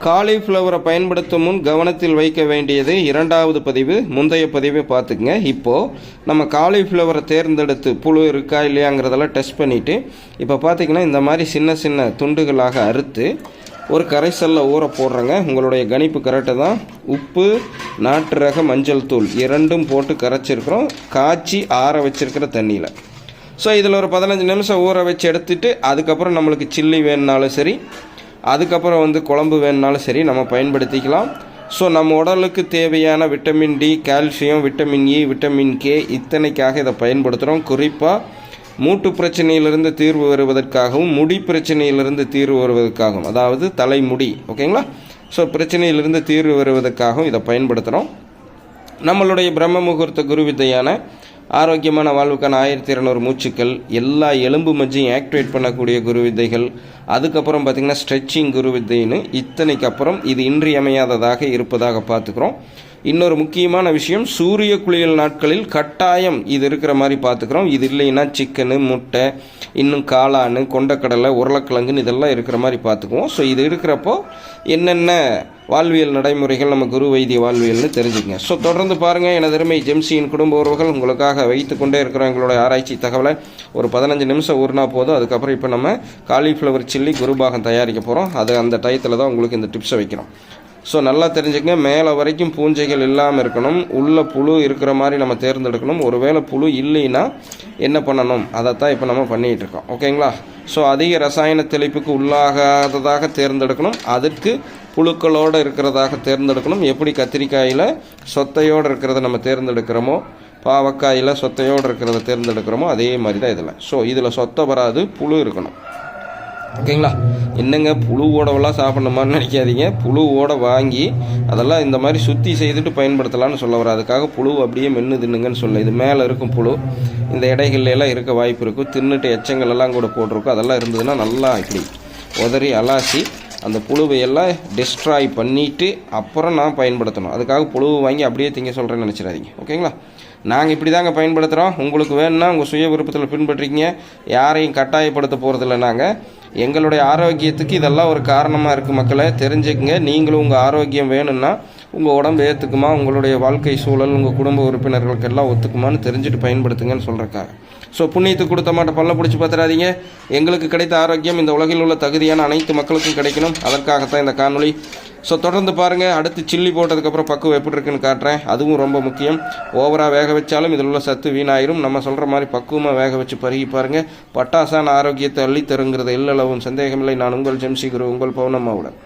காலிஃப்ளவரை பயன்படுத்தும் முன் கவனத்தில் வைக்க வேண்டியது இரண்டாவது பதிவு, முந்தைய பதிவை பார்த்துக்குங்க. இப்போது நம்ம காலிஃப்ளவரை தேர்ந்தெடுத்து புழு இருக்கா இல்லையாங்கிறதெல்லாம் டெஸ்ட் பண்ணிவிட்டு இப்போ பார்த்திங்கன்னா இந்த மாதிரி சின்ன சின்ன துண்டுகளாக அறுத்து ஒரு கரைசலில் ஊற போடுறேங்க. உங்களுடைய கணிப்பு கரெக்டு தான். உப்பு, நாட்டு ரக மஞ்சள் தூள் இரண்டும் போட்டு கரைச்சிருக்கிறோம், காய்ச்சி ஆற வச்சிருக்கிற தண்ணியில். ஸோ இதில் ஒரு 15 நிமிஷம் ஊற வச்சு எடுத்துகிட்டு அதுக்கப்புறம் நம்மளுக்கு சில்லி வேணுனாலும் சரி, அதுக்கப்புறம் குழம்பு வேணுனாலும் சரி நம்ம பயன்படுத்திக்கலாம். ஸோ நம்ம உடலுக்கு தேவையான vitamin D, calcium, vitamin E, vitamin K இத்தனைக்காக இதை பயன்படுத்துகிறோம். குறிப்பாக மூட்டு பிரச்சனையிலிருந்து தீர்வு வருவதற்காகவும் முடி பிரச்சனையிலிருந்து தீர்வு வருவதற்காகவும், அதாவது தலைமுடி, ஓகேங்களா? ஸோ பிரச்சனையிலிருந்து தீர்வு வருவதற்காகவும் இதை பயன்படுத்துகிறோம். நம்மளுடைய பிரம்ம முகூர்த்த குரு வித்தையான ஆரோக்கியமான வாழ்வுக்கான 1200 மூச்சுக்கள், எல்லா எலும்பு மஜ்ஜையும் ஆக்டிவேட் பண்ணக்கூடிய குரு வித்தைகள், அதுக்கப்புறம் பார்த்திங்கன்னா ஸ்ட்ரெச்சிங் குரு வித்தைன்னு இத்தனைக்கு அப்புறம் இது இன்றியமையாததாக இருப்பதாக பார்த்துக்கிறோம். இன்னொரு முக்கியமான விஷயம், சூரிய குளியல் நாட்களில் கட்டாயம் இது இருக்கிற மாதிரி பார்த்துக்கிறோம். இது இல்லைன்னா சிக்கனு, முட்டை, இன்னும் காளான், கொண்டக்கடலை, உருளைக்கிழங்குன்னு இதெல்லாம் இருக்கிற மாதிரி பார்த்துக்குவோம். ஸோ இது இருக்கிறப்போ என்னென்ன வாழ்வியல் நடைமுறைகள் நம்ம குரு வைத்திய வாழ்வியல்னு தெரிஞ்சுக்கங்க. ஸோ தொடர்ந்து பாருங்கள். எனது அருமை ஜெம்சியின் குடும்ப உறவுகள், உங்களுக்காக வைத்து கொண்டே இருக்கிறோம் எங்களுடைய ஆராய்ச்சி தகவலை. ஒரு 15 நிமிஷம் ஊறினா போதும். அதுக்கப்புறம் இப்போ நம்ம காலிஃப்ளவர் சில்லி குருபாகம் தயாரிக்க போகிறோம். அது அந்த டயத்தில் தான் உங்களுக்கு இந்த டிப்ஸை வைக்கிறோம். ஸோ நல்லா தெரிஞ்சுக்கங்க. மேலே வரைக்கும் பூஞ்சைகள் இல்லாமல் இருக்கணும், உள்ள புழு இருக்கிற மாதிரி நம்ம தேர்ந்தெடுக்கணும். ஒருவேளை புழு இல்லைன்னா என்ன பண்ணணும், அதைத்தான் இப்போ நம்ம பண்ணிகிட்டு இருக்கோம், ஓகேங்களா? ஸோ அதிக ரசாயன தெளிப்புக்கு உள்ளாகாததாக தேர்ந்தெடுக்கணும், அதற்கு புழுக்களோடு இருக்கிறதாக தேர்ந்தெடுக்கணும். எப்படி கத்திரிக்காயில் சொத்தையோடு இருக்கிறத நம்ம தேர்ந்தெடுக்கிறோமோ, பாவக்காயில் சொத்தையோடு இருக்கிறத தேர்ந்தெடுக்கிறோமோ, அதே மாதிரி தான் இதில். ஸோ இதில் சொத்தை வராது, புழு இருக்கணும், ஓகேங்களா? என்னங்க புழுவோடவெல்லாம் சாப்பிடணுமான்னு நினைக்காதீங்க. புழுவோடு வாங்கி அதெல்லாம் இந்த மாதிரி சுற்றி செய்துட்டு பயன்படுத்தலான்னு சொல்ல வர. அதுக்காக புழு அப்படியே மென்று தின்னுங்கன்னு சொல்ல. இது மேலே இருக்கும் புழு இந்த இடைகள்லாம் இருக்க வாய்ப்பு இருக்கும். தின்னுட்டு எச்சங்கள் எல்லாம் கூட போட்டிருக்கும். அதெல்லாம் இருந்ததுன்னா நல்லா இப்படி உதறி அலாசி அந்த புழுவையெல்லாம் டிஸ்ட்ராய் பண்ணிவிட்டு அப்புறம் நான் பயன்படுத்தணும். அதுக்காக புழுவை வாங்கி அப்படியே திங்க சொல்கிறேன்னு நினச்சிடாதீங்க, ஓகேங்களா? நாங்கள் இப்படி தாங்க பயன்படுத்துகிறோம். உங்களுக்கு வேணும்னா உங்கள் சுய விருப்பத்தில் பின்பற்றிக்கிங்க. யாரையும் கட்டாயப்படுத்த போகிறதில்ல. நாங்கள் எங்களுடைய ஆரோக்கியத்துக்கு இதெல்லாம் ஒரு காரணமாக இருக்குது. மக்களை தெரிஞ்சுக்குங்க. நீங்களும் உங்கள் ஆரோக்கியம் வேணும்னா உங்கள் உடம்பு ஏற்றுக்குமா, உங்களுடைய வாழ்க்கை சூழல், உங்கள் குடும்ப உறுப்பினர்களுக்கு எல்லாம் ஒத்துக்குமான்னு தெரிஞ்சுட்டு பயன்படுத்துங்கன்னு சொல்கிறக்காக. ஸோ புண்ணியத்துக்கு கொடுத்த மாட்ட பல்ல பிடிச்சி பார்த்துடாதீங்க. எங்களுக்கு கிடைத்த ஆரோக்கியம் இந்த உலகில் உள்ள தகுதியான அனைத்து மக்களுக்கும் கிடைக்கணும். அதற்காகத்தான் இந்த காணொளி. ஸோ தொடர்ந்து பாருங்கள். அடுத்து சில்லி போட்டதுக்கப்புறம் பக்குவம் எப்படி இருக்குன்னு காட்டுறேன். அதுவும் ரொம்ப முக்கியம். ஓவராக வேக வச்சாலும் இதில் உள்ள சத்து வீணாயிரும். நம்ம சொல்கிற மாதிரி பக்குவமாக வேக வச்சு பருகி பாருங்கள். பட்டாசான ஆரோக்கியத்தை அள்ளித்தருங்கிறது எல்லளவும் சந்தேகமில்லை. நான் உங்கள் ஜெம்சி குரு, உங்கள் பௌர்ணமாவுடன்.